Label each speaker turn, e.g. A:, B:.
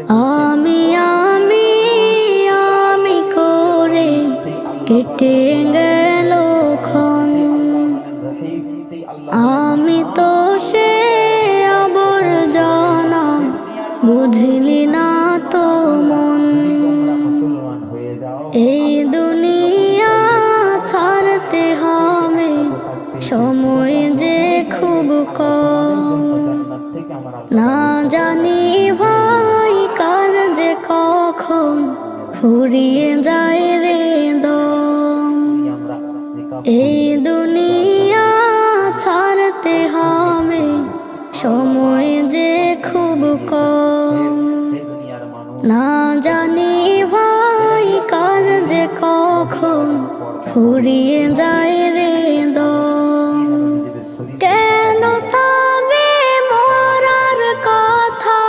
A: আমি আমি আমি করে কেটে গেল ক্ষণ, আমি তো সে আবর্জনা, বুঝলি না তো মন। এই দুনিয়া ছাড়তে হবে, সময় যে খুব কম। না জানি ভাই কার যে কখন ফুরিয়ে যায় রে দম। এই দুনিয়া ছাড়তে হবে, সময় যে খুব কম। না জানি ভাই কার যে কখন ফুরিয়ে যায় রে দম। কেন তবে মরার কথা